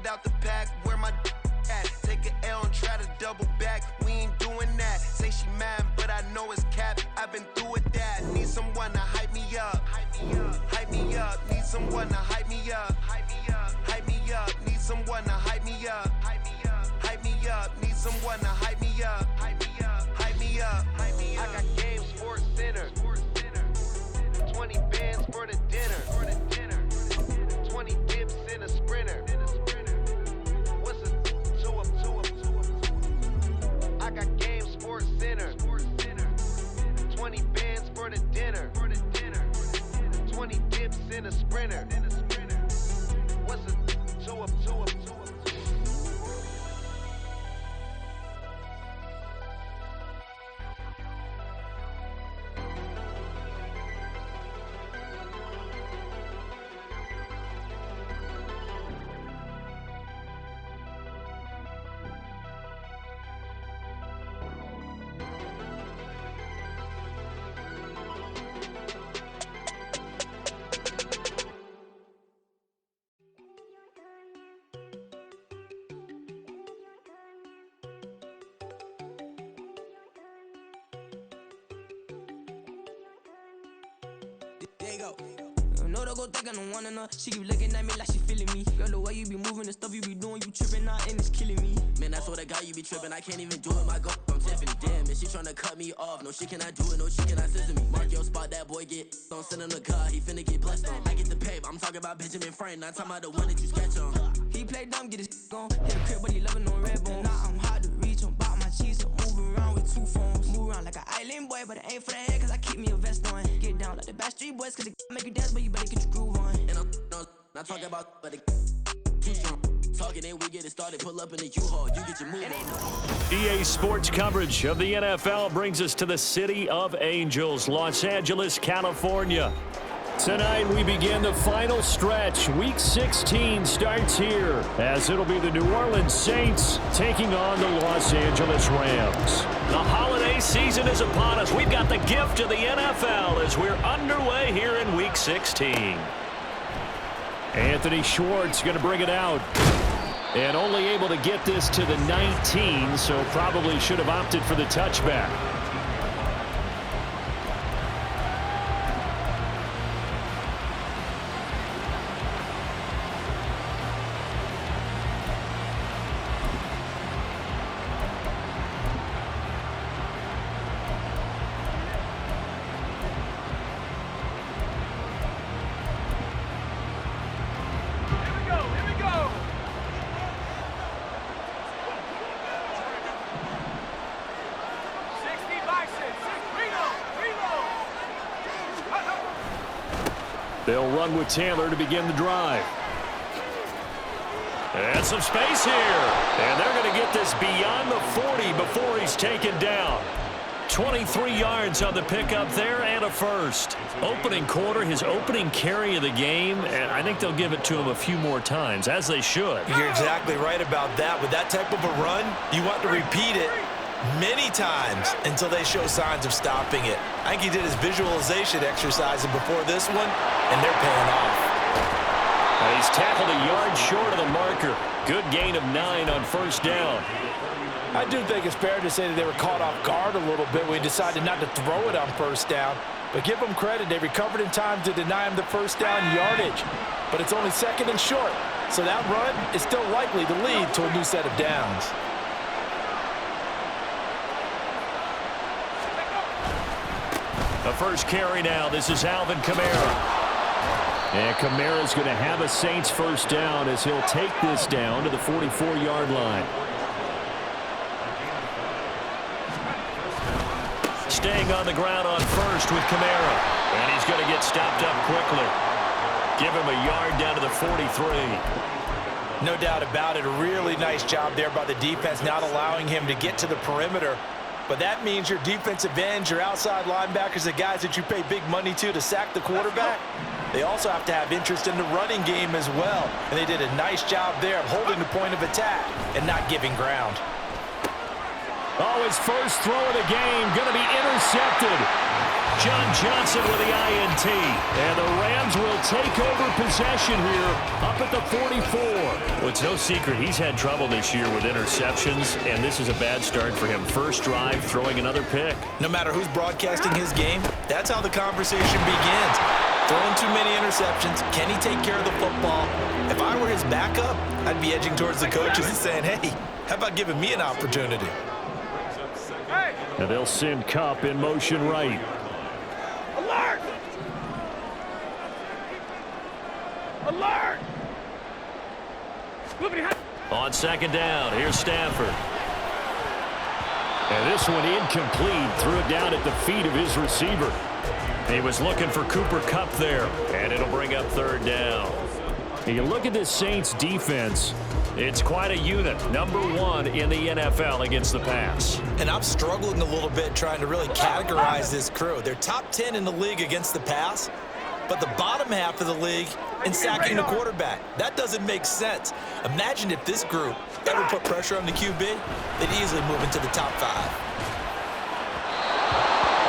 out the pack, where my at? Take an L and try to double back. We ain't doing that. Say she mad, but I know it's cap. I've been through with that. Need someone to hype me up. Hype me up. Need someone to hype me up. Hype me up. Need someone to hype me up. Hype me up. Need someone to hype me up. Hype me up. I got game Sports Center. 20 bands for the dinner. 20 dips in a sprinter. What's a two up? I got game Sports Center. 20 bands for the dinner. 20 dips in a sprinter. What's a two up? There you go. No, don't go think I don't wanna know. She keep looking at me like she feeling me. Girl, the way you be moving, the stuff you be doing, you tripping out and it's killing me. Man, I swear to God, you be tripping. I can't even do it. My go, I'm Tiffany. Damn, and she tryna cut me off. No, she cannot do it. No, she cannot scissor me. Mark your spot, that boy get. Don't send him the car. He finna get blessed on. I get the pay, I'm talking about Benjamin Franklin. Not talking about the one that you sketch on. He play dumb, get his gone. Hit a crib, but he loving on red bone. Now I'm hard to reach. I'm bout my cheese. I'm moving around with two phones. Move around like an island boy, but it ain't for the head, cause I keep me a vest on. Get down like the Backstreet Boys, cause it make you dance, but you better get your groove on. And I'm not talking about, but it too strong. Talking and we get it started, pull up in the U-Haul, you get your move on. EA Sports coverage of the NFL brings us to the City of Angels, Los Angeles, California. Tonight we begin the final stretch. Week 16 starts here as it'll be the New Orleans Saints taking on the Los Angeles Rams. The holiday season is upon us. We've got the gift of the NFL as we're underway here in Week 16. Anthony Schwartz going to bring it out. And only able to get this to the 19, so probably should have opted for the touchback. They'll run with Taylor to begin the drive. And some space here. And they're going to get this beyond the 40 before he's taken down. 23 yards on the pickup there and a first. Opening quarter, his opening carry of the game, and I think they'll give it to him a few more times, as they should. You're exactly right about that. With that type of a run, you want to repeat it many times until they show signs of stopping it. I think he did his visualization exercise before this one, and they're paying off. He's tackled a yard short of the marker. Good gain of 9 on first down. I do think it's fair to say that they were caught off guard a little bit when he decided not to throw it on first down. But give them credit, they recovered in time to deny him the first down yardage. But it's only second and short, so that run is still likely to lead to a new set of downs. The first carry now. This is Alvin Kamara. And Kamara's going to have a Saints first down as he'll take this down to the 44-yard line. Staying on the ground on first with Kamara. And he's going to get stopped up quickly. Give him a yard down to the 43. No doubt about it. A really nice job there by the defense, not allowing him to get to the perimeter. But that means your defensive ends, your outside linebackers, the guys that you pay big money to sack the quarterback, they also have to have interest in the running game as well. And they did a nice job there of holding the point of attack and not giving ground. Oh, his first throw of the game going to be intercepted. John Johnson with the INT. And the Rams will take over possession here up at the 44. Well, it's no secret he's had trouble this year with interceptions, and this is a bad start for him. First drive, throwing another pick. No matter who's broadcasting his game, that's how the conversation begins. Throwing too many interceptions. Can he take care of the football? If I were his backup, I'd be edging towards the coaches and saying, hey, how about giving me an opportunity? And they'll send Kupp in motion right. Alert! Alert! On second down, here's Stafford. And this one incomplete. Threw it down at the feet of his receiver. He was looking for Cooper Kupp there, and it'll bring up third down. You look at this Saints defense. It's quite a unit. Number 1 in the NFL against the pass. And I'm struggling a little bit trying to really categorize this crew. They're top 10 in the league against the pass, but the bottom half of the league in sacking the quarterback. That doesn't make sense. Imagine if this group ever put pressure on the QB, they'd easily move into the top 5.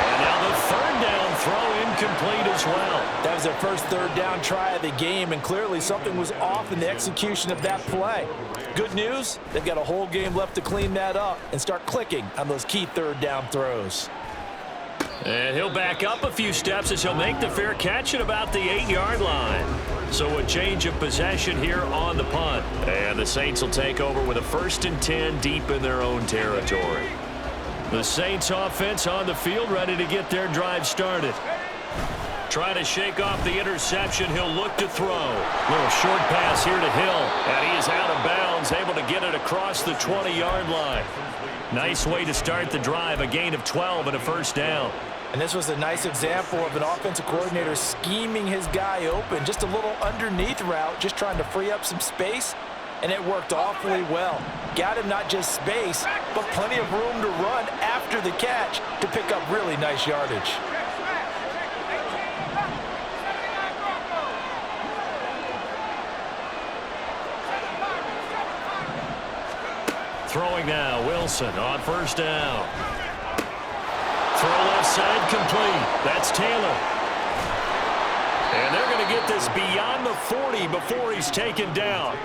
And now the third down throw incomplete as well. That was their first third down try of the game, and clearly something was off in the execution of that play. Good news, they've got a whole game left to clean that up and start clicking on those key third down throws. And he'll back up a few steps as he'll make the fair catch at about the 8-yard line. So a change of possession here on the punt. And the Saints will take over with a 1st and 10 deep in their own territory. The Saints offense on the field ready to get their drive started. Trying to shake off the interception. He'll look to throw. Little short pass here to Hill. And he is out of bounds, able to get it across the 20-yard line. Nice way to start the drive. A gain of 12 and a first down. And this was a nice example of an offensive coordinator scheming his guy open. Just a little underneath route, just trying to free up some space. And it worked awfully well. Got him not just space, but plenty of room to run after the catch to pick up really nice yardage. Throwing now, Wilson on first down. Throw left side complete. That's Taylor. And they're going to get this beyond the 40 before he's taken down.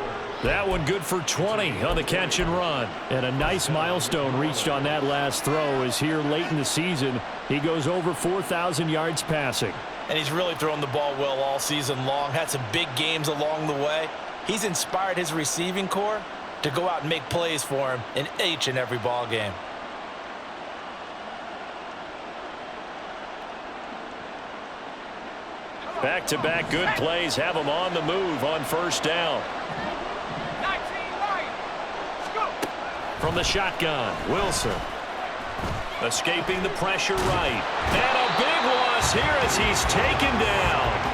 That one good for 20 on the catch and run. And a nice milestone reached on that last throw is here late in the season. He goes over 4,000 yards passing. And he's really thrown the ball well all season long. Had some big games along the way. He's inspired his receiving corps to go out and make plays for him in each and every ball game. Back-to-back good plays have him on the move on first down. From the shotgun, Wilson. Escaping the pressure right. And a big loss here as he's taken down.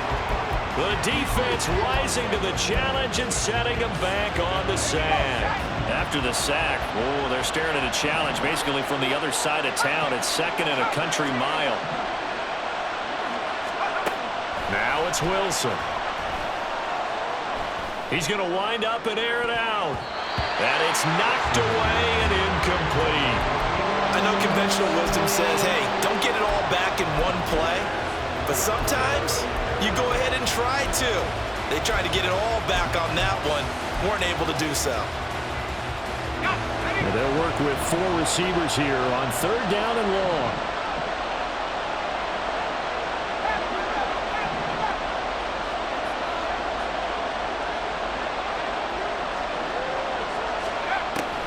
The defense rising to the challenge and setting him back on the sack. After the sack, oh, they're staring at a challenge basically from the other side of town. It's 2nd and a country mile. Now it's Wilson. He's going to wind up and air it out. And it's knocked away and incomplete. I know conventional wisdom says, hey, don't get it all back in one play. But sometimes you go ahead and try to. They tried to get it all back on that one. Weren't able to do so. And they'll work with 4 receivers here on third down and long.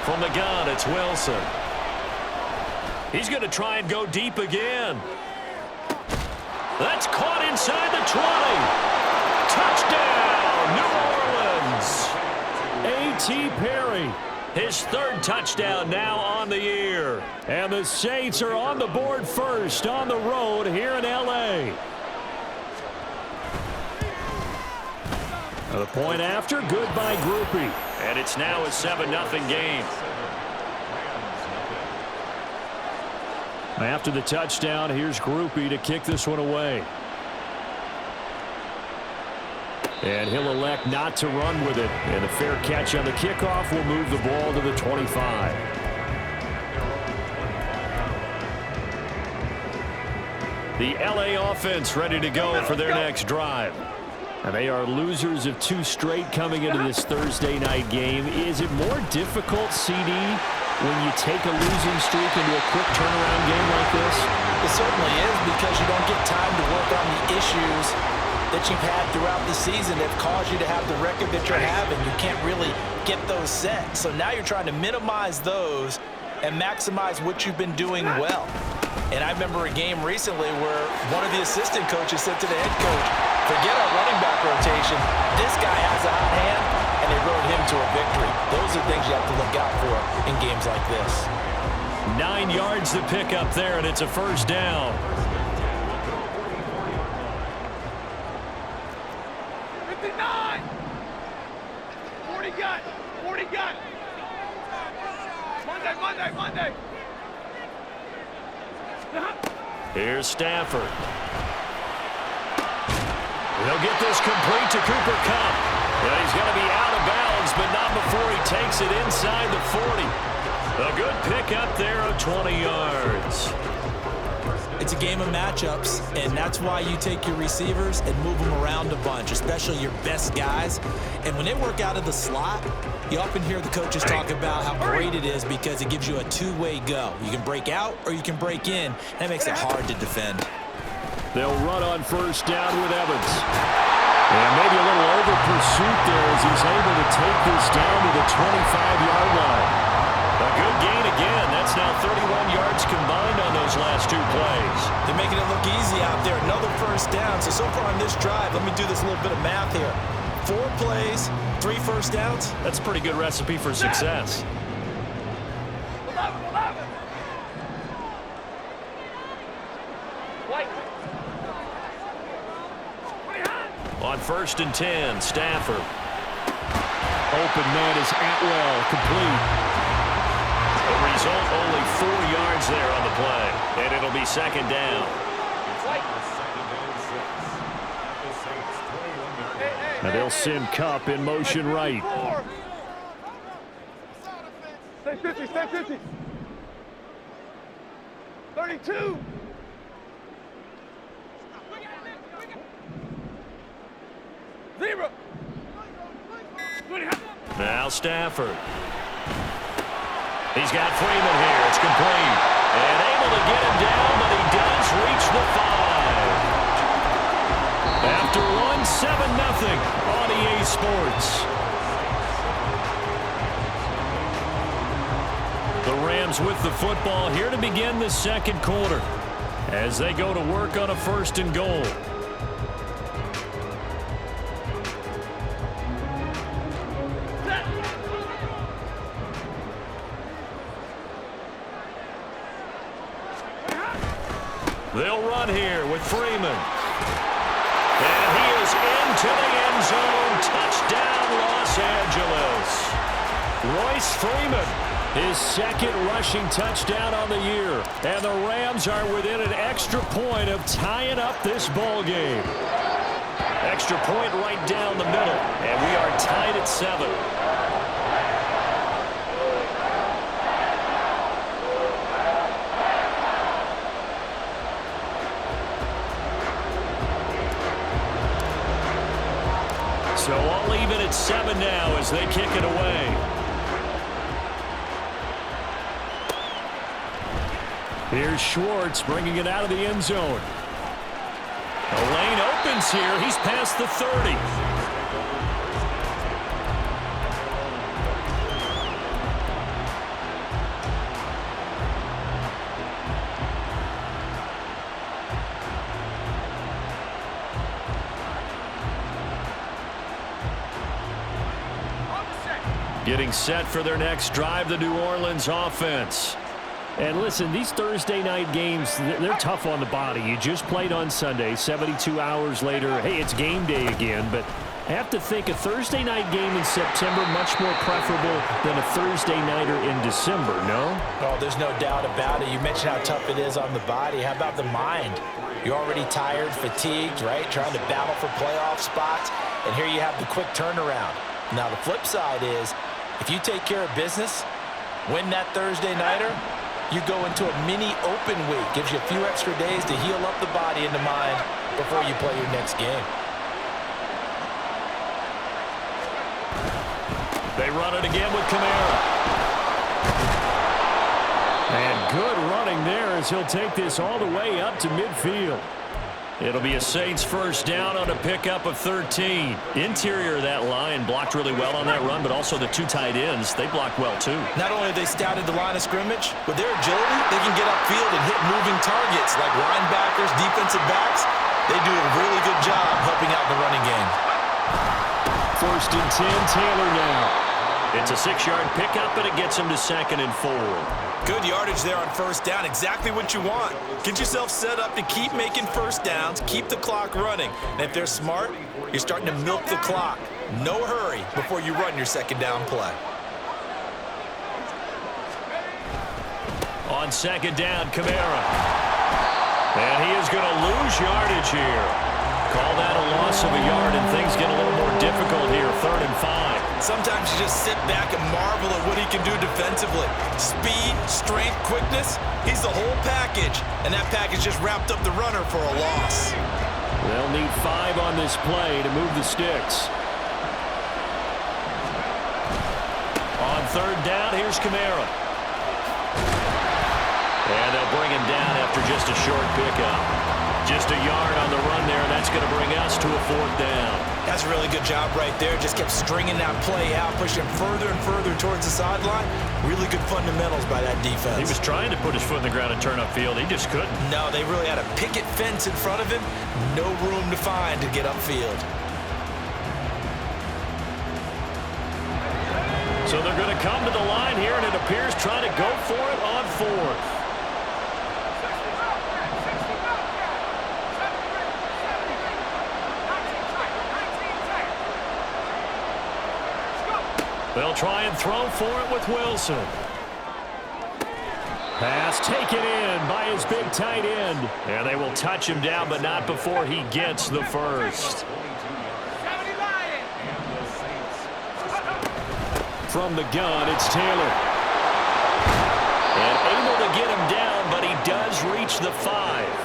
From the gun, it's Wilson. He's going to try and go deep again. That's caught inside the 20. Touchdown, New Orleans. A.T. Perry, his 3rd touchdown now on the year. And the Saints are on the board first on the road here in L.A. The point after, good by Groupie. And it's now a 7-0 game. After the touchdown, here's Groupie to kick this one away. And he'll elect not to run with it. And a fair catch on the kickoff will move the ball to the 25. The LA offense ready to go for their next drive. And they are losers of 2 straight coming into this Thursday night game. Is it more difficult, CD, when you take a losing streak into a quick turnaround game like this? It certainly is, because you don't get time to work on the issues that you've had throughout the season that caused you to have the record that you're having. You can't really get those set. So now you're trying to minimize those and maximize what you've been doing well. And I remember a game recently where one of the assistant coaches said to the head coach, forget our running back rotation. This guy has a hot hand, and they rode him to a victory. Those are things you have to look out for in games like this. 9 yards to pick up there, and it's a first down. 59! 40 gun! 40 gun! Monday! Here's Stafford. He'll get this complete to Cooper Kupp. And he's going to be out of bounds, but not before he takes it inside the 40. A good pickup there of 20 yards. It's a game of matchups, and that's why you take your receivers and move them around a bunch, especially your best guys. And when they work out of the slot, you often hear the coaches talk about how great it is because it gives you a two-way go. You can break out or you can break in. That makes it hard to defend. They'll run on first down with Evans. And maybe a little over pursuit there as he's able to take this down to the 25-yard line. A good gain again. That's now 31 yards combined on those last 2 plays. They're making it look easy out there. Another first down. So far on this drive, let me do this little bit of math here. 4 plays, 3 first downs. That's a pretty good recipe for success. On first and 10, Stafford. Open man is Atwell, complete. The result, only 4 yards there on the play, and it'll be second down. And they'll send Kupp in motion right. Stay 50, stay 50. 32. Zero. Now Stafford. He's got Freeman here. It's complete. And able to get him down, but he does reach the 5. After one, 7-0 on EA Sports. The Rams with the football here to begin the second quarter as they go to work on a first and goal. They'll run here with Freeman. And he is into the end zone. Touchdown, Los Angeles. Royce Freeman, his second rushing touchdown on the year. And the Rams are within an extra point of tying up this ball game. Extra point right down the middle. And we are tied at 7. So all even at 7 now as they kick it away. Here's Schwartz bringing it out of the end zone. The lane opens here. He's past the 30. Getting set for their next drive, the New Orleans offense. And listen, these Thursday night games, they're tough on the body. You just played on Sunday, 72 hours later. Hey, it's game day again, but I have to think a Thursday night game in September much more preferable than a Thursday nighter in December, no? Oh, there's no doubt about it. You mentioned how tough it is on the body. How about the mind? You're already tired, fatigued, right? Trying to battle for playoff spots, and here you have the quick turnaround. Now, the flip side is, if you take care of business, win that Thursday nighter, you go into a mini open week. Gives you a few extra days to heal up the body and the mind before you play your next game. They run it again with Kamara. And good running there as he'll take this all the way up to midfield. It'll be a Saints first down on a pickup of 13. Interior of that line blocked really well on that run, but also the two tight ends, they blocked well too. Not only have they scouted the line of scrimmage, with their agility, they can get upfield and hit moving targets like linebackers, defensive backs. They do a really good job helping out in the running game. First and 10, Taylor now. It's a 6-yard pickup, but it gets him to 2nd and 4. Good yardage there on first down. Exactly what you want. Get yourself set up to keep making first downs, keep the clock running. And if they're smart, you're starting to milk the clock. No hurry before you run your second down play. On second down, Kamara. And he is going to lose yardage here. Call that a loss of a yard, and things get a little more difficult here. 3rd and 5. Sometimes you just sit back and marvel at what he can do defensively. Speed, strength, quickness, he's the whole package. And that package just wrapped up the runner for a loss. They'll need 5 on this play to move the sticks. On 3rd down, here's Kamara. And they'll bring him down after just a short pickup. Just a yard on the run there, and that's going to bring us to a 4th down. That's a really good job right there. Just kept stringing that play out, pushing further and further towards the sideline. Really good fundamentals by that defense. He was trying to put his foot in the ground and turn upfield. He just couldn't. No, they really had a picket fence in front of him. No room to find to get upfield. So they're going to come to the line here, and it appears trying to go for it on 4th. They'll try and throw for it with Wilson. Pass taken in by his big tight end. And they will touch him down, but not before he gets the first. From the gun, it's Taylor. And able to get him down, but he does reach the 5.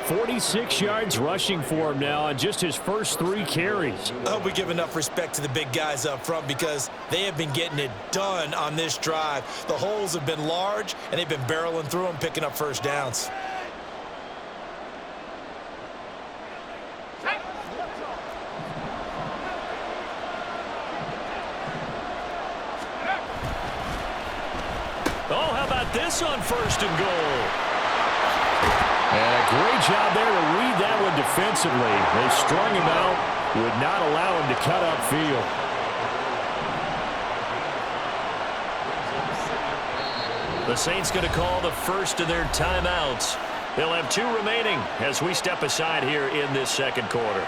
46 yards rushing for him now on just his first 3 carries. I hope we give enough respect to the big guys up front because they have been getting it done on this drive. The holes have been large, and they've been barreling through them, picking up first downs. Oh, how about this on 1st and goal? And a great job there to read that one defensively. They strung him out, would not allow him to cut upfield. The Saints going to call the first of their timeouts. They'll have 2 remaining as we step aside here in this second quarter.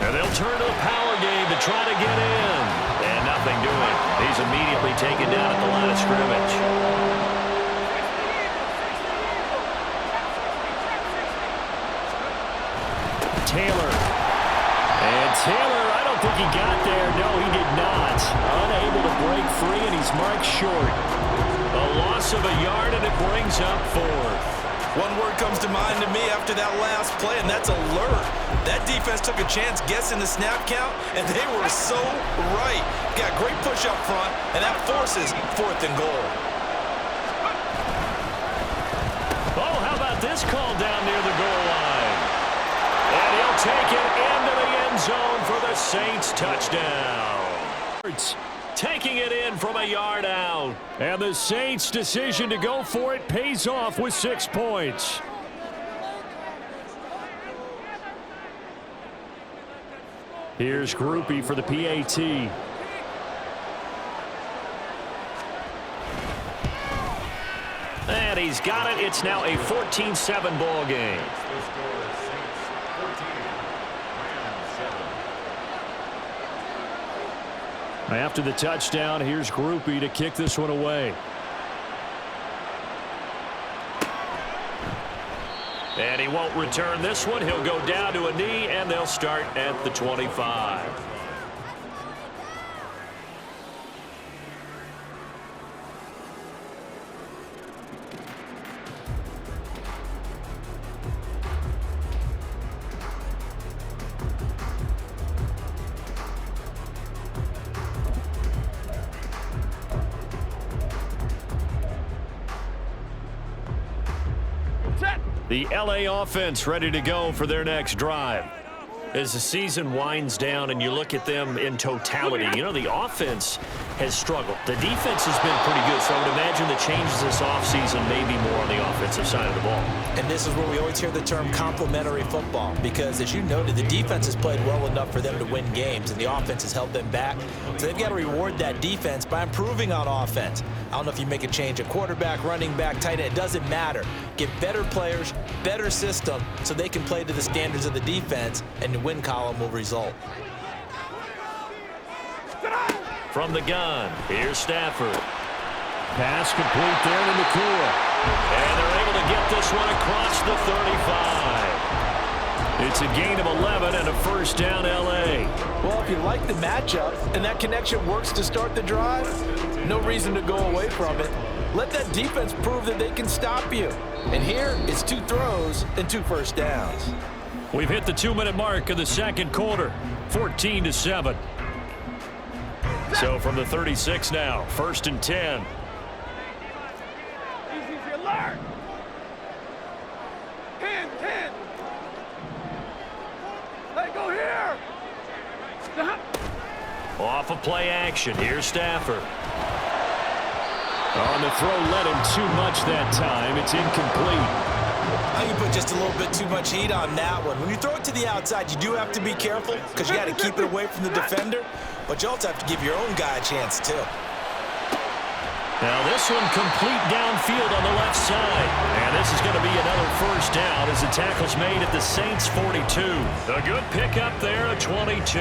And they'll turn to the power game to try to get in. And nothing doing. He's immediately taken down at the line of scrimmage. Taylor. And Taylor, I don't think he got there. No, he did not. Unable to break free, and he's marked short. A loss of a yard, and it brings up 4th. One word comes to mind to me after that last play, and that's alert. That defense took a chance guessing the snap count, and they were so right. Got great push up front, and that forces 4th and goal. Oh, how about this call down near the goal line? And he'll take it into the end zone for the Saints touchdown. Taking it in from a yard out. And the Saints' decision to go for it pays off with 6 points. Here's Groupie for the PAT. And he's got it. It's now a 14-7 ball game. After the touchdown, here's Groupie to kick this one away. And he won't return this one. He'll go down to a knee, and they'll start at the 25. The LA offense ready to go for their next drive. As the season winds down and you look at them in totality, you know, the offense has struggled. The defense has been pretty good, so I would imagine the changes this offseason may be more on the offensive side of the ball. And this is where we always hear the term complementary football, because as you noted, the defense has played well enough for them to win games, and the offense has held them back. So they've got to reward that defense by improving on offense. I don't know if you make a change at quarterback, running back, tight end. It doesn't matter. Get better players, better system, so they can play to the standards of the defense, and the win column will result. From the gun, here's Stafford. Pass complete there to Nakua. And they're able to get this one across the 35. It's a gain of 11 and a first down, L.A. Well, if you like the matchup and that connection works to start the drive, no reason to go away from it. Let that defense prove that they can stop you. And here, it's 2 throws and 2 first downs. We've hit the 2-minute mark of the second quarter, 14-7. So from the 36 now, 1st and 10. Easy alert. 10. Hey, go here. Off of play action, here's Stafford. On the throw, led him too much that time. It's incomplete. You put just a little bit too much heat on that one. When you throw it to the outside, you do have to be careful because you got to keep it away from the defender, but you also have to give your own guy a chance too. Now this one complete downfield on the left side. And this is going to be another first down as the tackle's made at the Saints 42. A good pickup there at 22.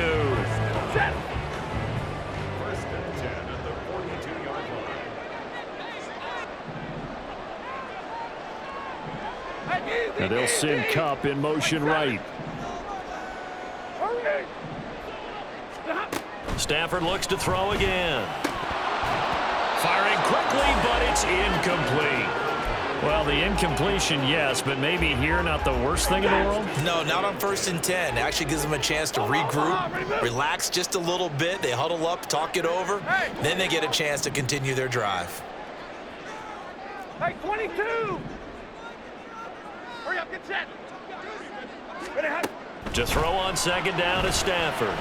Set. And they'll send Kupp in motion right. Stafford looks to throw again. Firing quickly, but it's incomplete. Well, the incompletion, yes, but maybe here not the worst thing in the world? No, not on 1st and 10. It actually gives them a chance to regroup, relax just a little bit. They huddle up, talk it over, then they get a chance to continue their drive. Hey, 22. Hurry up, get set. Ready, hot. To throw on second down is Stafford.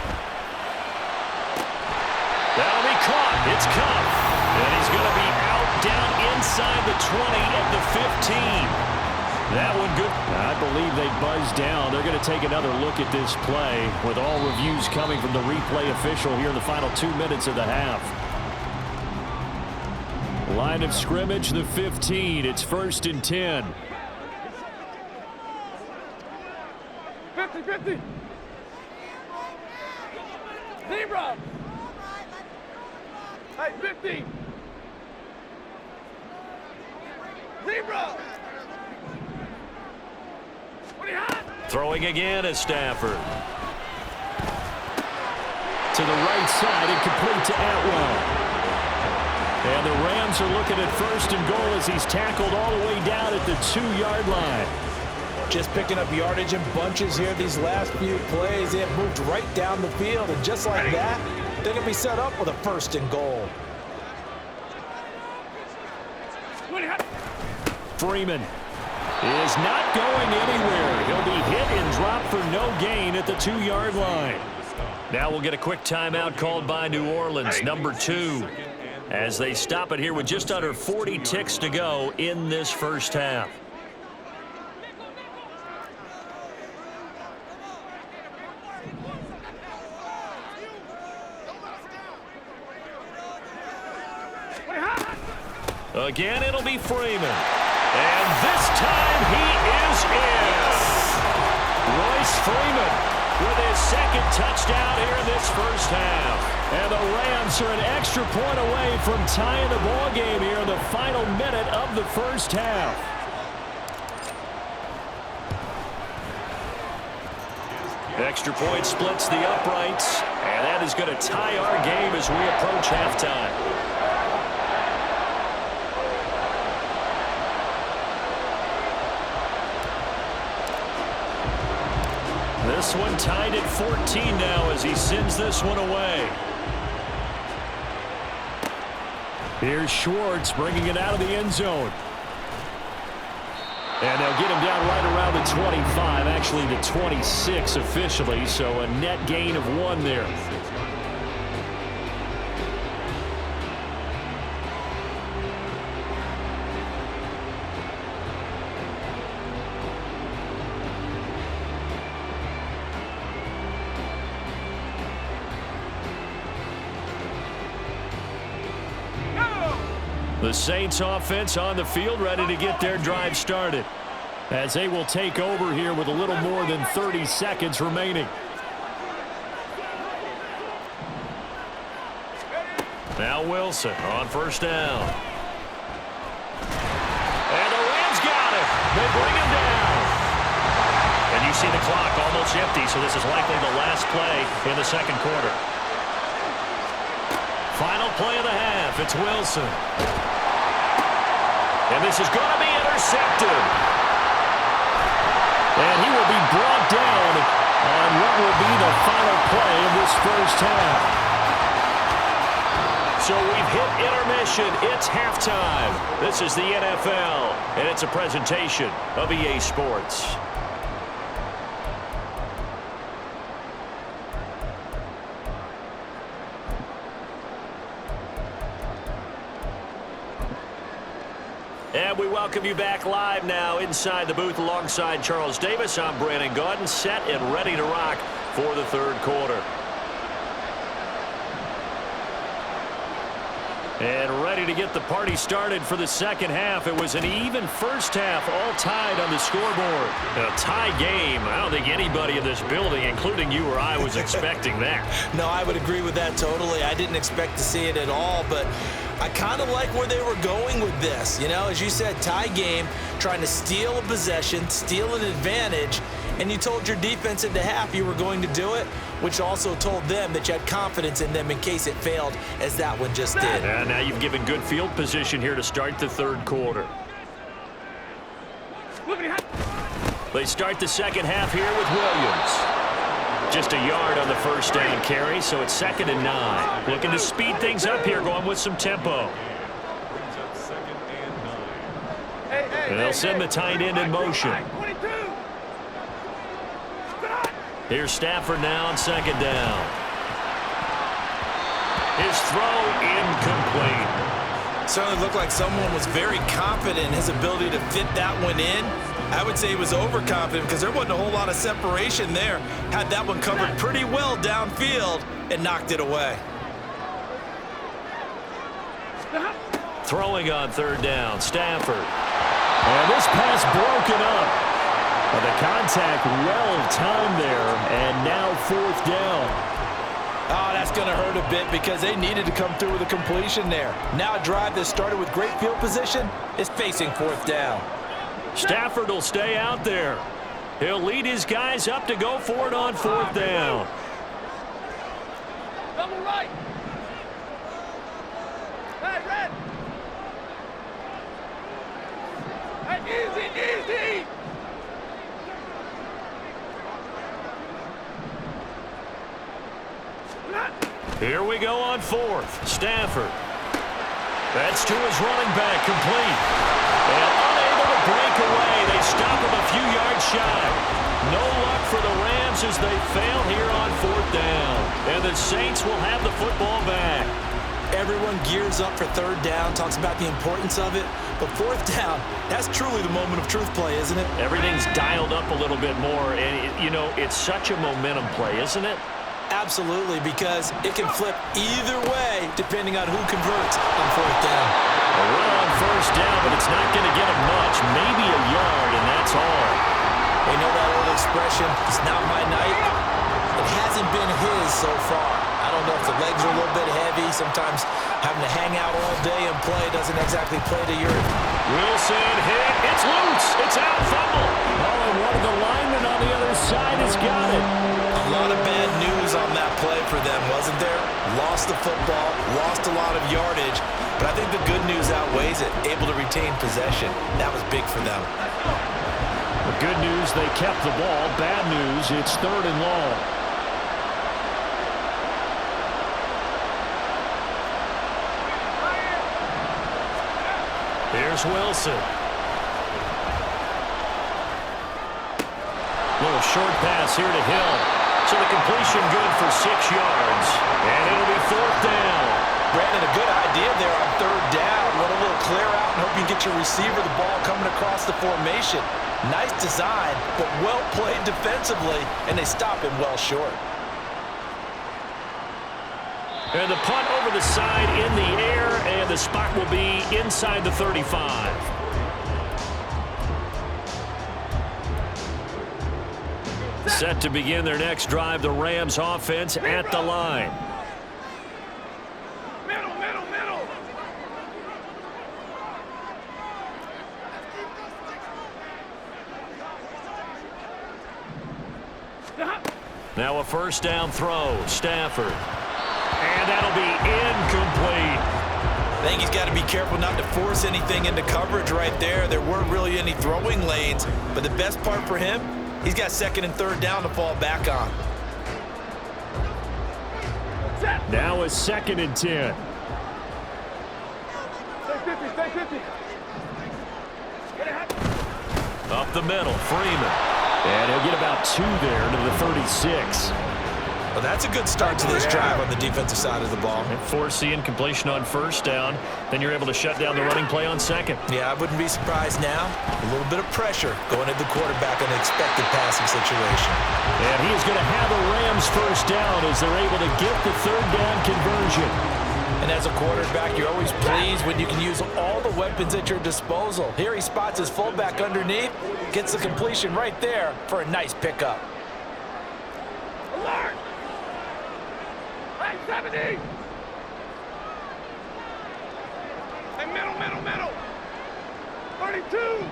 That'll be caught. It's Kupp. And he's going to be out down inside the 20 at the 15. That one good. I believe they buzzed down. They're going to take another look at this play with all reviews coming from the replay official here in the final 2 minutes of the half. Line of scrimmage, the 15. It's 1st and 10. 50. Zebra. Hey, 50. Zebra. What are you hot? Throwing again is Stafford. To the right side and complete to Atwell. And the Rams are looking at 1st and goal as he's tackled all the way down at the 2-yard line. Just picking up yardage in bunches here these last few plays. They have moved right down the field, and just like that, they're going to be set up with a 1st and goal. Freeman is not going anywhere. He'll be hit and dropped for no gain at the 2-yard line. Now we'll get a quick timeout called by New Orleans, number 2, as they stop it here with just under 40 ticks to go in this first half. Again, it'll be Freeman. And this time he is in. Royce Freeman with his second touchdown here in this first half. And the Rams are an extra point away from tying the ball game here in the final minute of the first half. Extra point splits the uprights, and that is going to tie our game as we approach halftime. This one tied at 14 now as he sends this one away. Here's Schwartz bringing it out of the end zone. And they'll get him down right around the 25, actually the 26 officially, so a net gain of 1 there. The Saints offense on the field ready to get their drive started as they will take over here with a little more than 30 seconds remaining. Now Wilson on first down. And the Rams got it. They bring him down. And you see the clock almost empty, so this is likely the last play in the second quarter. Final play of the half. It's Wilson. And this is going to be intercepted. And he will be brought down on what will be the final play of this first half. So we've hit intermission. It's halftime. This is the NFL, and it's a presentation of EA Sports. And we welcome you back live now inside the booth alongside Charles Davis. I'm Brandon Gaudin, set and ready to rock for the third quarter. And ready to get the party started for the second half. It was an even first half, all tied on the scoreboard. A tie game. I don't think anybody in this building, including you or I, was expecting that. No, I would agree with that totally. I didn't expect to see it at all, but I kind of like where they were going with this. You know, as you said, tie game, trying to steal a possession, steal an advantage, and you told your defense at the half you were going to do it, which also told them that you had confidence in them in case it failed, as that one just did. And now you've given good field position here to start the third quarter. They start the second half here with Williams. Just a yard on the first down carry, so it's 2nd and 9. Looking to speed things up here, going with some tempo. And they'll send the tight end in motion. Here's Stafford now on 2nd down. His throw incomplete. Certainly looked like someone was very confident in his ability to fit that one in. I would say he was overconfident because there wasn't a whole lot of separation there. Had that one covered pretty well downfield and knocked it away. Throwing on 3rd down, Stafford. And this pass broken up. But the contact well timed there, and now 4th down. Oh, that's going to hurt a bit because they needed to come through with a completion there. Now a drive that started with great field position is facing 4th down. Stafford will stay out there. He'll lead his guys up to go for it on 4th down. Double right. Hey, red. Hey, easy. Here we go on 4th. Stafford. That's to his running back, complete. And unable to break away. They stop him a few yards shy. No luck for the Rams as they fail here on 4th down. And the Saints will have the football back. Everyone gears up for 3rd down, talks about the importance of it. But 4th down, that's truly the moment of truth play, isn't it? Everything's dialed up a little bit more. And, you know, it's such a momentum play, isn't it? Absolutely, because it can flip either way depending on who converts on 4th down. A run on 1st down, but it's not going to get him much. Maybe a yard, and that's all. They know that old expression, it's not my night. exactly play to your... Wilson hit. It's loose. It's out. Fumble. Oh, and one of the linemen on the other side has got it. A lot of bad news on that play for them, wasn't there? Lost the football, lost a lot of yardage, but I think the good news outweighs it. Able to retain possession. That was big for them. The good news, they kept the ball. Bad news, it's 3rd and long. Here's Wilson. Little short pass here to Hill. So the completion good for 6 yards. And it'll be 4th down. Brandon, a good idea there on 3rd down. Let a little clear out and hope you get your receiver the ball coming across the formation. Nice design, but well played defensively, and they stop him well short. And the punt over the side in the air, and the spot will be inside the 35. Set to begin their next drive, the Rams offense at the line. Middle. Now a 1st down throw, Stafford. And that'll be incomplete. I think he's got to be careful not to force anything into coverage right there. There weren't really any throwing lanes, but the best part for him, he's got 2nd and 3rd down to fall back on. Now a 2nd and 10. Stay 50. Up the middle, Freeman. And he'll get about 2 there to the 36. Well, that's a good start to this drive on the defensive side of the ball. And force the incompletion on 1st down. Then you're able to shut down the running play on 2nd. Yeah, I wouldn't be surprised now. A little bit of pressure going at the quarterback in an expected passing situation. And he is going to have a Rams 1st down as they're able to get the 3rd down conversion. And as a quarterback, you're always pleased when you can use all the weapons at your disposal. Here he spots his fullback underneath, gets the completion right there for a nice pickup. Alert! Hey, 70! Hey, middle. 32!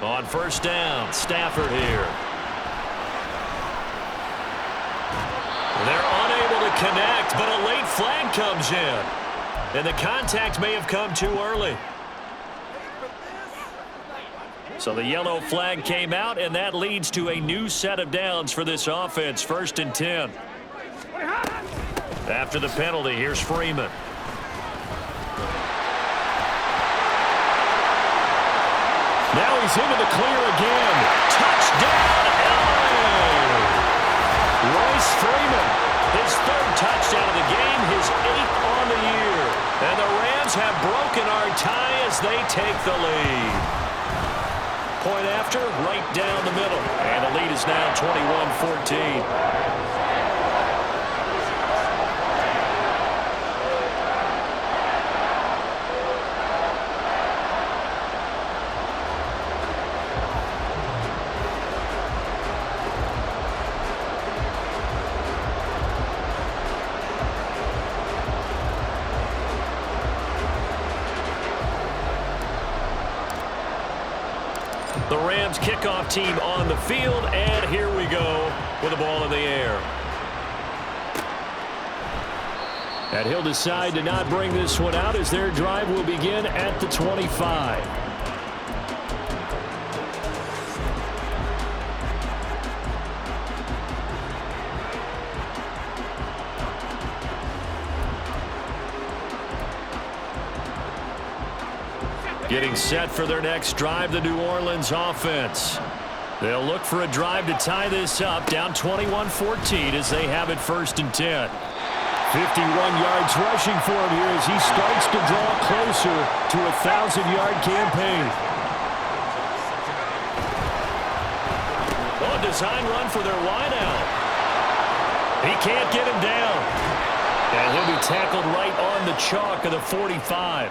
On 1st down, Stafford here. They're unable to connect, but a late flag comes in. And the contact may have come too early. So the yellow flag came out, and that leads to a new set of downs for this offense. 1st and 10. After the penalty, here's Freeman. Now he's into the clear again. Touchdown, LA! Royce Freeman, his 3rd touchdown of the game, his 8th on the year. And the Rams have broken our tie as they take the lead. Point after, right down the middle. And the lead is now 21-14. The Rams kickoff team on the field, and here we go with the ball in the air. And he'll decide to not bring this one out as their drive will begin at the 25. Getting set for their next drive, the New Orleans offense. They'll look for a drive to tie this up, down 21-14 as they have it 1st and 10. 51 yards rushing for him here as he starts to draw closer to a 1,000-yard campaign. Oh, a design run for their wideout. He can't get him down. And he'll be tackled right on the chalk of the 45.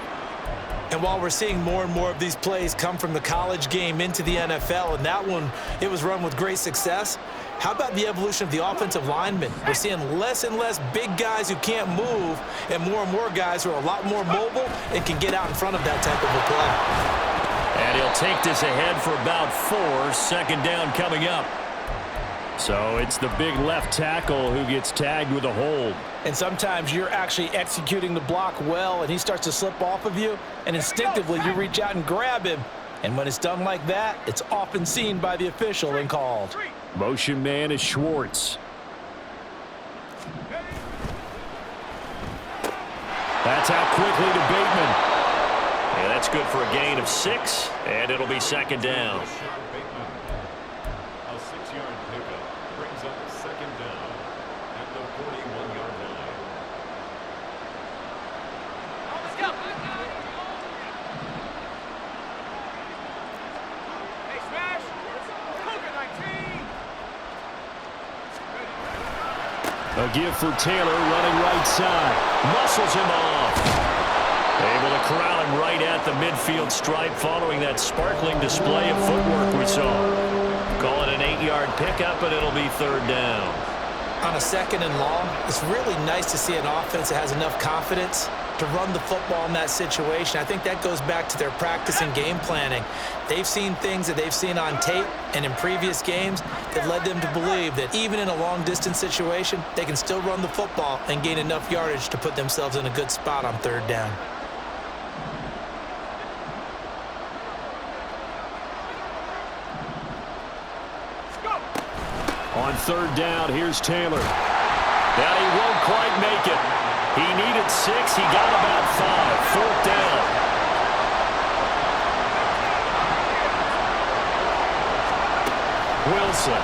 And while we're seeing more and more of these plays come from the college game into the NFL, and that one, it was run with great success, How about the evolution of the offensive linemen? We're seeing less and less big guys who can't move and more guys who are a lot more mobile and can get out in front of that type of a play. And he'll take this ahead for about 4. Second down coming up. So it's the big left tackle who gets tagged with a hold. And sometimes you're actually executing the block well, and he starts to slip off of you, and instinctively you reach out and grab him. And when it's done like that, it's often seen by the official and called. Motion man is Schwartz. That's out quickly to Bateman. Yeah, that's good for a gain of 6, and it'll be second down. A 6-yard pickup brings up second down at the 41-yard line. Let's go. Hey, smash. Cougar 19. A give for Taylor running right side. Muscles him off. Able to corral him right at the midfield stripe following that sparkling display of footwork we saw. Call it an 8-yard pickup, and it'll be third down. On a second and long, it's really nice to see an offense that has enough confidence to run the football in that situation. I think that goes back to their practice and game planning. They've seen things that they've seen on tape and in previous games that led them to believe that even in a long-distance situation, they can still run the football and gain enough yardage to put themselves in a good spot on third down. On third down, here's Taylor. And he won't quite make it. He needed 6. He got about 5. Fourth down. Wilson.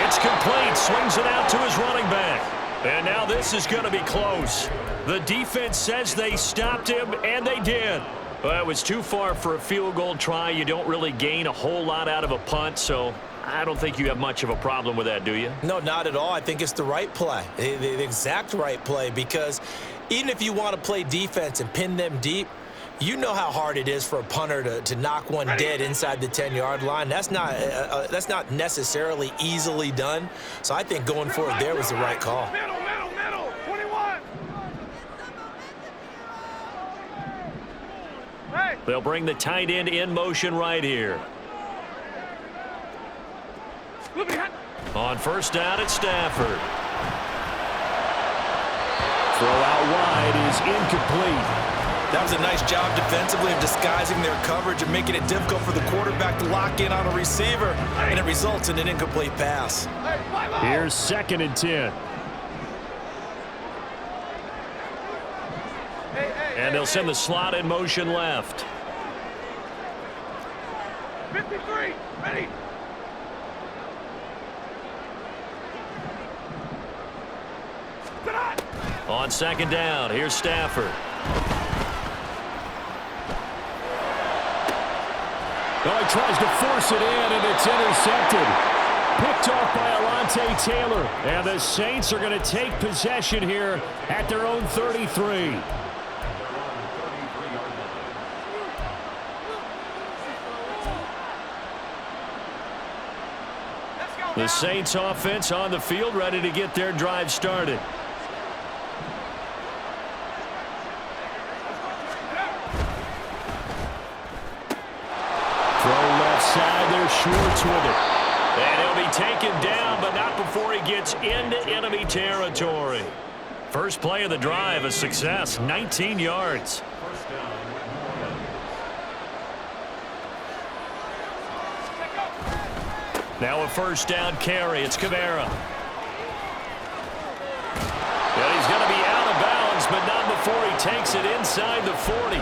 It's complete. Swings it out to his running back. And now this is going to be close. The defense says they stopped him, and they did. But it was too far for a field goal try. You don't really gain a whole lot out of a punt, so I don't think you have much of a problem with that, do you? No, not at all. I think it's the right play, the exact right play, because even if you want to play defense and pin them deep, you know how hard it is for a punter to knock one dead inside the 10-yard line. That's not necessarily easily done. So I think going for it there was the right call. Middle, 21. Hey. They'll bring the tight end in motion right here. On first down, it's Stafford. Throw out wide is incomplete. That was a nice job defensively of disguising their coverage and making it difficult for the quarterback to lock in on a receiver, and it results in an incomplete pass. Here's second and 10. And they'll send the slot in motion left. 53, ready. On second down, here's Stafford. Oh, he tries to force it in, and it's intercepted. Picked off by Alontae Taylor. And the Saints are going to take possession here at their own 33. The Saints offense on the field, ready to get their drive started. Side, there's Schwartz with it. And he'll be taken down, but not before he gets into enemy territory. First play of the drive, a success, 19 yards. Now a first down carry, it's Kamara. And he's going to be out of bounds, but not before he takes it inside the 40.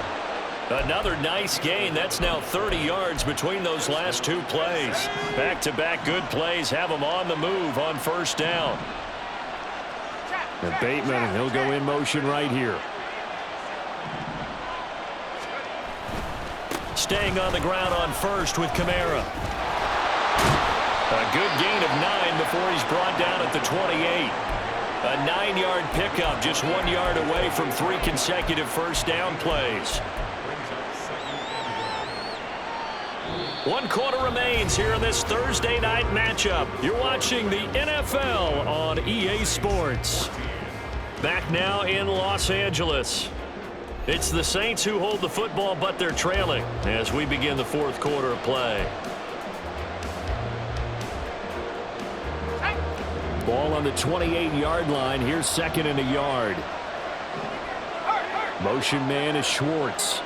Another nice gain. That's now 30 yards between those last two plays. Back-to-back good plays have them on the move on first down. And Bateman, he'll go in motion right here. Staying on the ground on first with Kamara. A good gain of 9 before he's brought down at the 28. A 9-yard pickup, just 1 yard away from 3 consecutive first down plays. 1 quarter remains here in this Thursday night matchup. You're watching the NFL on EA Sports. Back now in Los Angeles. It's the Saints who hold the football, but they're trailing as we begin the 4th quarter of play. Ball on the 28-yard line. Here's 2nd and a yard. Motion man is Schwartz.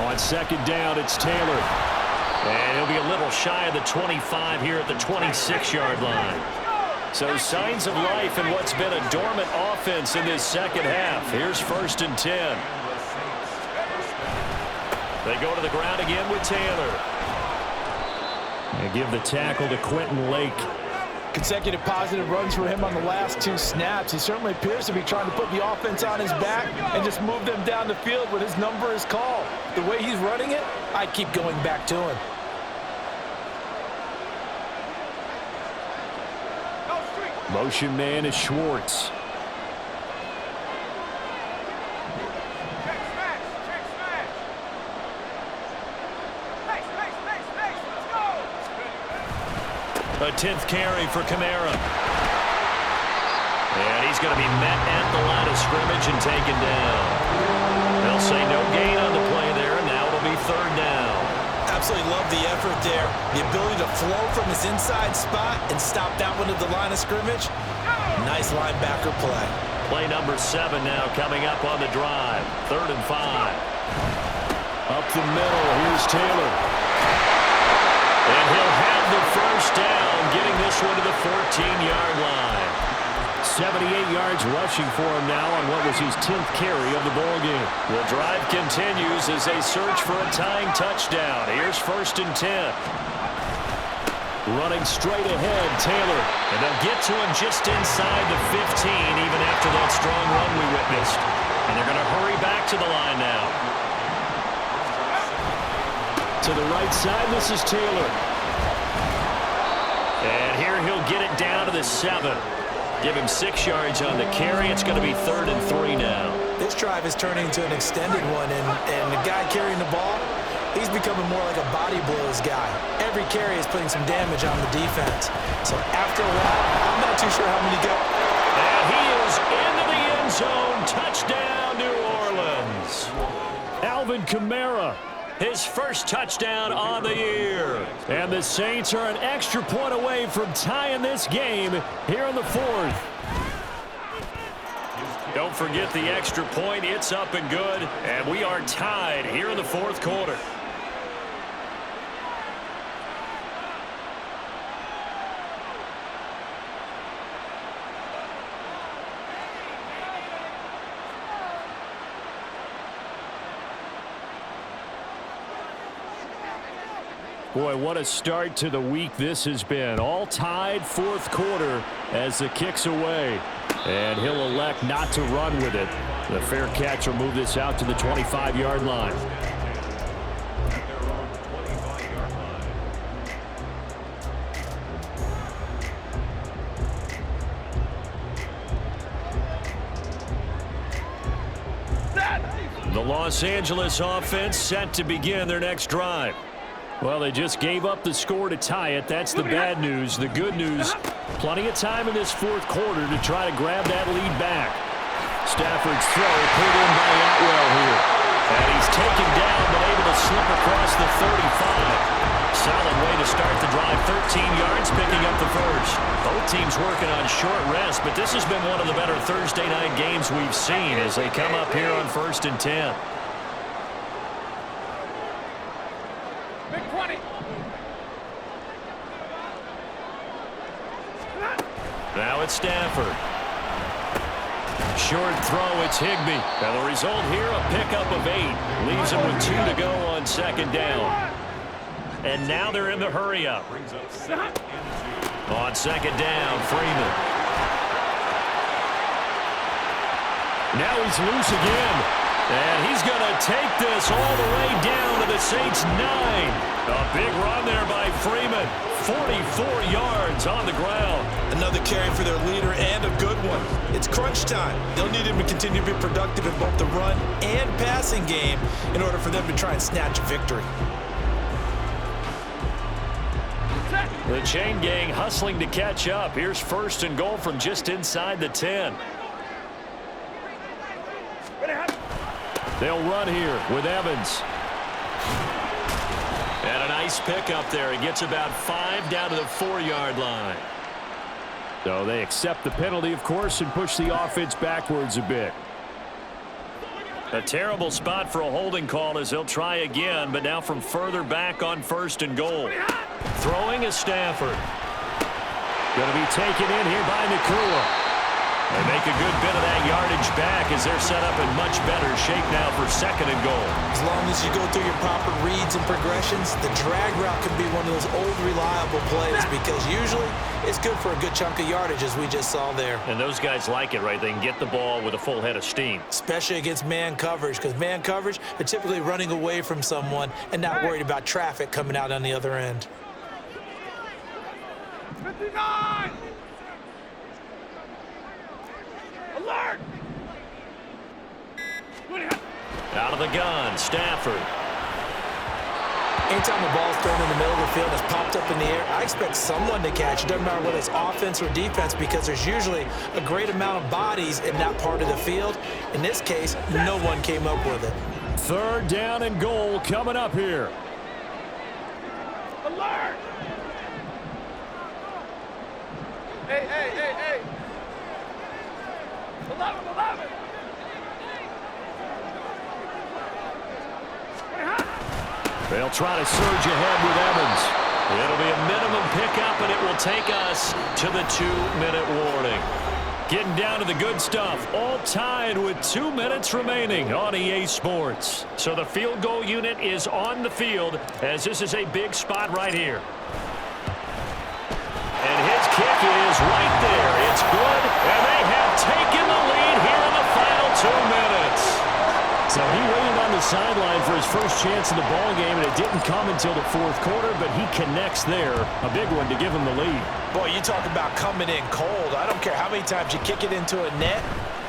On 2nd down, it's Taylor. And he'll be a little shy of the 25 here at the 26-yard line. So signs of life in what's been a dormant offense in this second half. Here's 1st and 10. They go to the ground again with Taylor. And give the tackle to Quentin Lake. Consecutive positive runs for him on the last 2 snaps. He certainly appears to be trying to put the offense on his back and just move them down the field when his number is called. The way he's running it, I keep going back to him. Motion man is Schwartz. A 10th carry for Kamara. And he's going to be met at the line of scrimmage and taken down. They'll say no gain on the play there, and now it'll be 3rd down. Absolutely love the effort there. The ability to flow from his inside spot and stop that one at the line of scrimmage. Nice linebacker play. Play number 7 now coming up on the drive. 3rd and 5. Up the middle, here's Taylor. And he'll have the 1st down, getting this one to the 14-yard line. 78 yards rushing for him now on what was his 10th carry of the ballgame. The drive continues as they search for a tying touchdown. Here's 1st and 10. Running straight ahead, Taylor. And they'll get to him just inside the 15, even after that strong run we witnessed. And they're going to hurry back to the line now. To the right side, this is Taylor. And here he'll get it down to the 7. Give him 6 yards on the carry. It's going to be 3rd and 3 now. This drive is turning into an extended one, and the guy carrying the ball, he's becoming more like a body blows guy. Every carry is putting some damage on the defense. So after a while, I'm not too sure how many go. And he is into the end zone. Touchdown, New Orleans. Alvin Kamara. His 1st touchdown on the year. And the Saints are an extra point away from tying this game here in the 4th. Don't forget the extra point. It's up and good. And we are tied here in the 4th quarter. Boy, what a start to the week this has been. All tied 4th quarter as the kick's away. And he'll elect not to run with it. The fair catch will move this out to the 25-yard line. The Los Angeles offense set to begin their next drive. Well, they just gave up the score to tie it. That's the bad news. The good news, plenty of time in this 4th quarter to try to grab that lead back. Stafford's throw put in by Atwell here. And he's taken down but able to slip across the 35. Solid way to start the drive. 13 yards, picking up the 1st. Both teams working on short rest, but this has been one of the better Thursday night games we've seen as they come up here on 1st and 10. Big 20. Now it's Stafford. Short throw, it's Higbee. Now the result here, a pickup of 8. Leaves him with 2 to go on 2nd down. And now they're in the hurry-up. On 2nd down, Freeman. Now he's loose again. And he's going to take this all the way down to the Saints' 9. A big run there by Freeman. 44 yards on the ground. Another carry for their leader and a good one. It's crunch time. They'll need him to continue to be productive in both the run and passing game in order for them to try and snatch a victory. The chain gang hustling to catch up. Here's 1st and goal from just inside the 10. They'll run here with Evans. And a nice pickup there. He gets about 5 down to the 4-yard line. So they accept the penalty, of course, and push the offense backwards a bit. A terrible spot for a holding call as they'll try again, but now from further back on 1st and goal. Throwing is Stafford. Going to be taken in here by Nakua. They make a good bit of that yardage back as they're set up in much better shape now for 2nd and goal. As long as you go through your proper reads and progressions, the drag route can be one of those old reliable plays because usually it's good for a good chunk of yardage as we just saw there. And those guys like it, right? They can get the ball with a full head of steam. Especially against man coverage because man coverage, they're typically running away from someone and not worried about traffic coming out on the other end. 59! Alert! Out of the gun, Stafford. Anytime the ball's thrown in the middle of the field and it's popped up in the air, I expect someone to catch. It doesn't matter whether it's offense or defense because there's usually a great amount of bodies in that part of the field. In this case, no one came up with it. 3rd down and goal coming up here. Alert! Hey, hey, hey, hey! 11, 11! They'll try to surge ahead with Evans. It'll be a minimum pickup, and it will take us to the 2-minute warning. Getting down to the good stuff, all tied with 2 minutes remaining on EA Sports. So the field goal unit is on the field as this is a big spot right here. And his kick is right there. It's good, and they have taken the lead here in the final 2 minutes. So he waited on the sideline for his first chance in the ball game, and it didn't come until the 4th quarter, but he connects there. A big one to give him the lead. Boy, you talk about coming in cold. I don't care how many times you kick it into a net.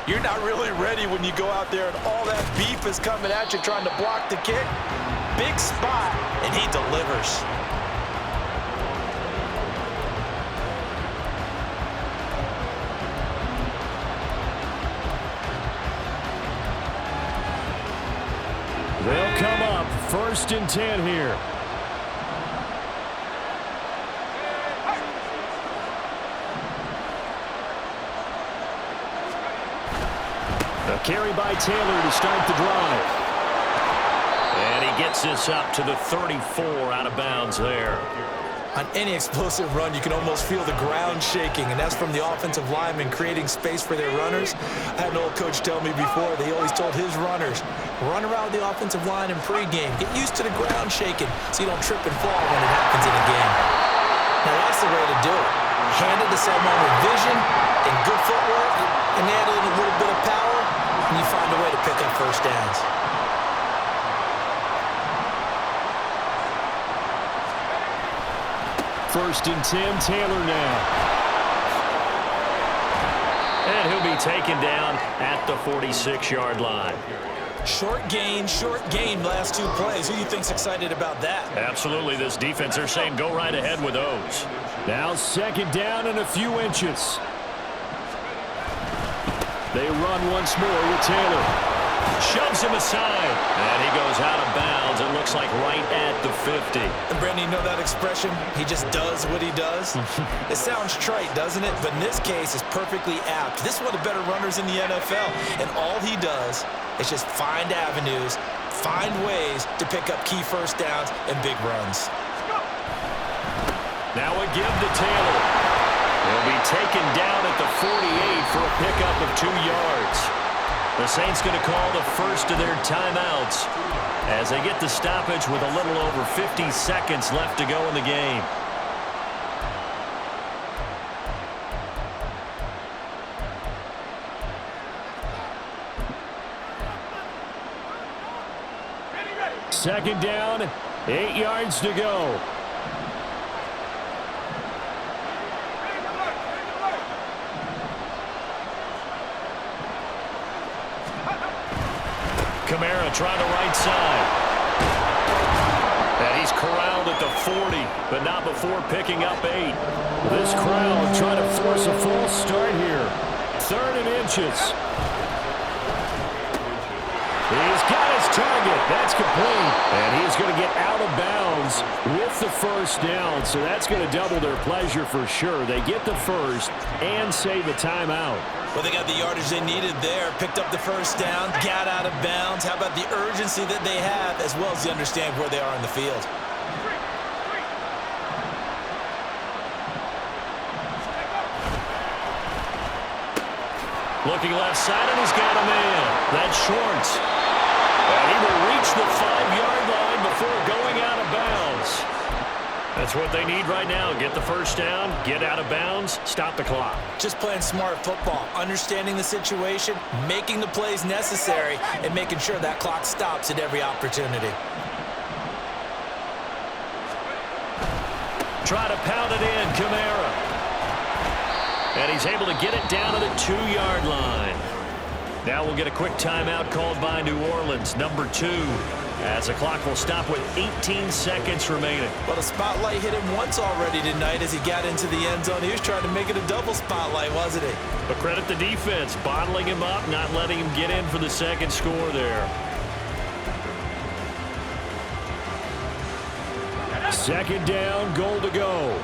You're not really ready when you go out there and all that beef is coming at you trying to block the kick. Big spot, and he delivers. They'll come up 1st and 10 here. A carry by Taylor to start the drive. And he gets this up to the 34 out of bounds there. On any explosive run, you can almost feel the ground shaking, and that's from the offensive linemen creating space for their runners. I had an old coach tell me before, they always told his runners, run around the offensive line in pregame. Get used to the ground shaking so you don't trip and fall when it happens in a game. Now, that's the way to do it. Hand it to someone with vision and good footwork, and add a little bit of power, and you find a way to pick up 1st downs. 1st and 10, Taylor now. And he'll be taken down at the 46-yard line. Short gain, last 2 plays. Who do you think's excited about that? Absolutely, this defense, they're saying go right ahead with those. Now 2nd down and a few inches. They run once more with Taylor. Shoves him aside, and he goes out of bounds. It looks like right at the 50. And Brandon, you know that expression? He just does what he does? It sounds trite, doesn't it? But in this case, it's perfectly apt. This is one of the better runners in the NFL, and all he does is just find avenues, find ways to pick up key 1st downs and big runs. Now a give to Taylor. He'll be taken down at the 48 for a pickup of 2 yards. The Saints going to call the first of their timeouts as they get the stoppage with a little over 50 seconds left to go in the game. Second down, 8 yards to go. Kamara trying the right side. And he's corralled at the 40, but not before picking up 8. This crowd trying to force a false start here. 3rd and inches. He's got his target. That's complete. And he's going to get out of bounds with the first down. So that's going to double their pleasure for sure. They get the first and save a timeout. Well, they got the yardage they needed there. Picked up the first down, got out of bounds. How about the urgency that they have, as well as they understand where they are in the field? Looking left side, and he's got a man. That's Schwartz. And he will reach the 5-yard line before going out of bounds. That's what they need right now. Get the first down, get out of bounds, stop the clock. Just playing smart football, understanding the situation, making the plays necessary, and making sure that clock stops at every opportunity. Try to pound it in, Kamara. And he's able to get it down to the 2-yard line. Now we'll get a quick timeout called by New Orleans, number 2. As the clock will stop with 18 seconds remaining. Well, the spotlight hit him once already tonight as he got into the end zone. He was trying to make it a double spotlight, wasn't he? But credit the defense, bottling him up, not letting him get in for the second score there. Second down, goal to go.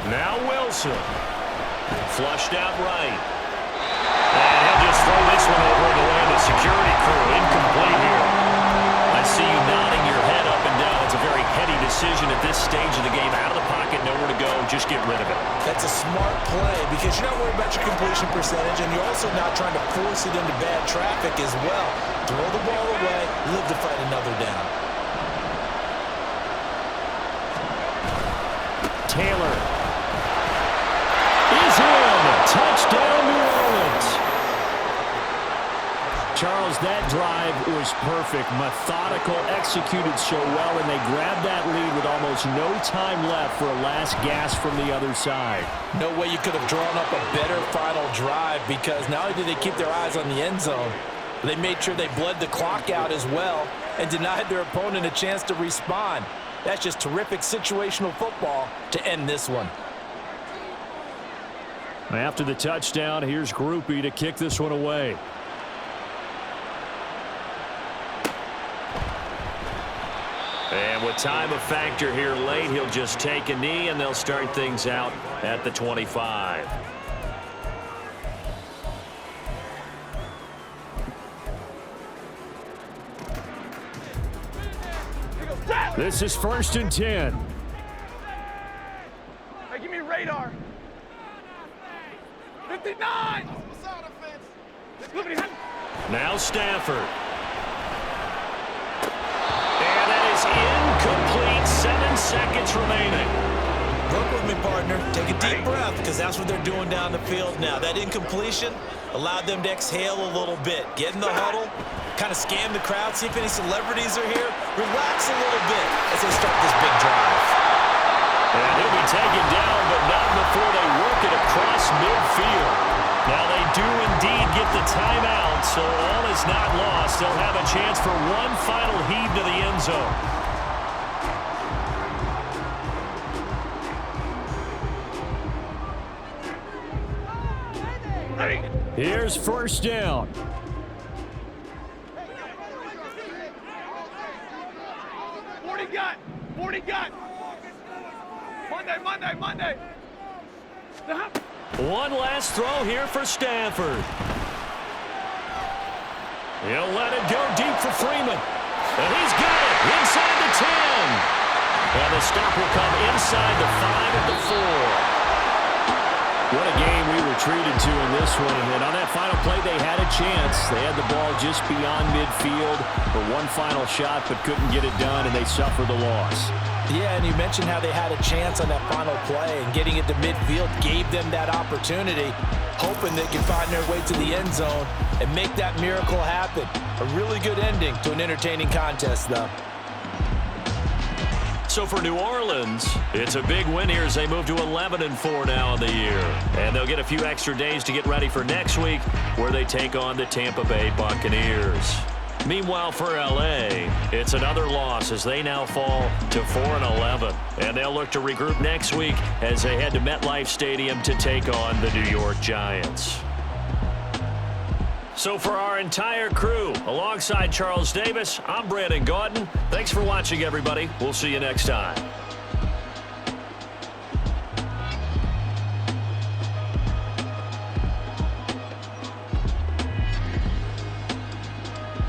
Now Wilson. Flushed out right. And he'll just throw this one over the way of the security crew. Incomplete here. I see you nodding your head up and down. It's a very heady decision at this stage of the game. Out of the pocket, nowhere to go. Just get rid of it. That's a smart play because you're not worried about your completion percentage, and you're also not trying to force it into bad traffic as well. Throw the ball away, live to fight another down. Taylor. Is in. Touchdown, New Orleans. Charles, that drive was perfect. Methodical, executed so well, and they grabbed that lead with almost no time left for a last gasp from the other side. No way you could have drawn up a better final drive because not only did they keep their eyes on the end zone, but they made sure they bled the clock out as well and denied their opponent a chance to respond. That's just terrific situational football to end this one. After the touchdown, here's Groupie to kick this one away. And with time a factor here late, he'll just take a knee, and they'll start things out at the 25. This is 1st and 10. Hey, give me radar. 59! Now Stafford. And that is incomplete. 7 seconds remaining. Work with me, partner. Take a deep breath because that's what they're doing down the field now. That incompletion allowed them to exhale a little bit. Get in the huddle, kind of scan the crowd, see if any celebrities are here. Relax a little bit as they start this big drive. And he'll be taken down, but not before they work it across midfield. Now they do indeed get the timeout, so all is not lost. They'll have a chance for one final heave to the end zone. Here's 1st down. Monday. One last throw here for Stafford. He'll let it go deep for Freeman. And he's got it inside the 10. And the stop will come inside the 5 at the 4. What a game we were treated to in this one. And on that final play, they had a chance. They had the ball just beyond midfield for one final shot, but couldn't get it done, and they suffered the loss. Yeah, and you mentioned how they had a chance on that final play, and getting it to midfield gave them that opportunity, hoping they could find their way to the end zone and make that miracle happen. A really good ending to an entertaining contest, though. So for New Orleans, it's a big win here as they move to 11-4 now in the year. And they'll get a few extra days to get ready for next week, where they take on the Tampa Bay Buccaneers. Meanwhile, for L.A., it's another loss as they now fall to 4-11. And they'll look to regroup next week as they head to MetLife Stadium to take on the New York Giants. So for our entire crew, alongside Charles Davis, I'm Brandon Gaudin. Thanks for watching, everybody. We'll see you next time.